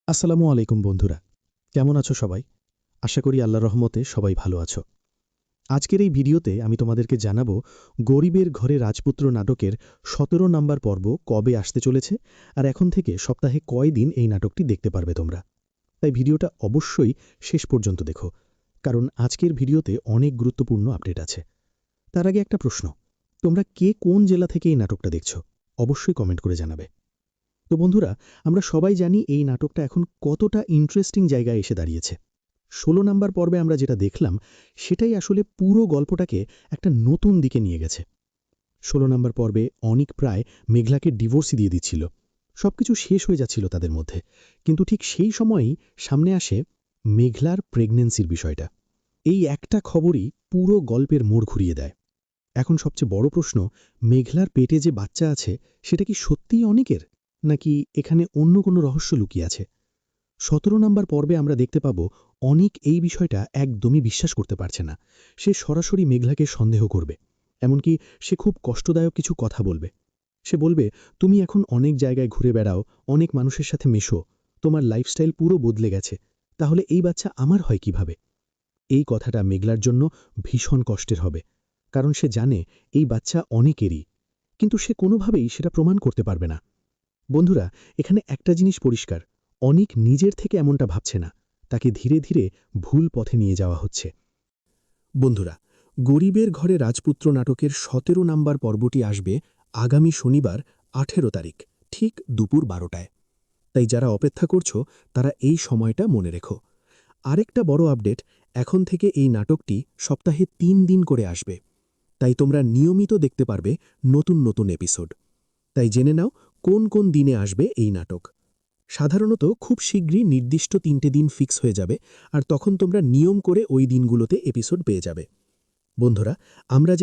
আসসালামু আলাইকুম বন্ধুরা, কেমন আছো সবাই? আশা করি আল্লাহর রহমতে সবাই ভালো আছো। আজকের এই ভিডিওতে আমি তোমাদেরকে জানাবো গরিবের ঘরে রাজপুত্র নাটকের ১৭ নাম্বার পর্ব কবে আসতে চলেছে আর এখন থেকে সপ্তাহে কয়দিন এই নাটকটি দেখতে পারবে তোমরা। তাই ভিডিওটা অবশ্যই শেষ পর্যন্ত দেখো, কারণ আজকের ভিডিওতে অনেক গুরুত্বপূর্ণ আপডেট আছে। তার আগে একটা প্রশ্ন, তোমরা কে কোন জেলা থেকে এই নাটকটা দেখছো? অবশ্যই কমেন্ট করে জানাবে। তো বন্ধুরা, আমরা সবাই জানি এই নাটকটা এখন কতটা ইন্টারেস্টিং জায়গায় এসে দাঁড়িয়েছে। ১৬ নাম্বার পর্বে আমরা যেটা দেখলাম, সেটাই আসলে পুরো গল্পটাকে একটা নতুন দিকে নিয়ে গেছে। ১৬ নাম্বার পর্বে অনিক প্রায় মেঘলাকে ডিভোর্সই দিয়ে দিচ্ছিল। সবকিছু শেষ হয়ে যাচ্ছিল তাদের মধ্যে। কিন্তু ঠিক সেই সময়েই সামনে আসে মেঘলার প্রেগন্যান্সির বিষয়টা। এই একটা খবরই পুরো গল্পের মোড় ঘুরিয়ে দেয়। এখন সবচেয়ে বড় প্রশ্ন, মেঘলার পেটে যে বাচ্চা আছে সেটা কি সত্যিই অনিকের, নাকি এখানে অন্য কোনো রহস্য লুকিয়ে আছে? ১৭ নাম্বার পর্বে আমরা দেখতে পাব অনিক এই বিষয়টা একদমই বিশ্বাস করতে পারছে না। সে সরাসরি মেঘলাকে সন্দেহ করবে। এমনকি সে খুব কষ্টদায়ক কিছু কথা বলবে। সে বলবে, তুমি এখন অনেক জায়গায় ঘুরে বেড়াও, অনেক মানুষের সাথে মেশো, তোমার লাইফস্টাইল পুরো বদলে গেছে, তাহলে এই বাচ্চা আমার হয় কিভাবে? এই কথাটা মেঘলার জন্য ভীষণ কষ্টের হবে, কারণ সে জানে এই বাচ্চা অনেকেরই, কিন্তু সে কোনোভাবেই সেটা প্রমাণ করতে পারবে না। বন্ধুরা, এখানে একটা জিনিস পরিষ্কার, অনিক নিজের থেকে এমনটা ভাবছে না, তাকে ধীরে ধীরে ভুল পথে নিয়ে যাওয়া হচ্ছে। বন্ধুরা, গরিবের ঘরে রাজপুত্র নাটকের ১৭ নাম্বার পর্বটি আসবে আগামী শনিবার ১৮ তারিখ, ঠিক দুপুর ১২টায়। তাই যারা অপেক্ষা করছো তারা এই সময়টা মনে রেখো। আরেকটা বড় আপডেট, এখন থেকে এই নাটকটি সপ্তাহে ৩ দিন করে আসবে। তাই তোমরা নিয়মিত দেখতে পারবে নতুন নতুন এপিসোড। তাই জেনে নাও কোন কোন দিনে আসবে এই নাটক। সাধারণত খুব শীঘ্রই নির্দিষ্ট ৩টে দিন ফিক্স হয়ে যাবে, আর তখন তোমরা নিয়ম করে ওই দিনগুলোতে এপিসোড পেয়ে যাবে। বন্ধুরা, আমরা যে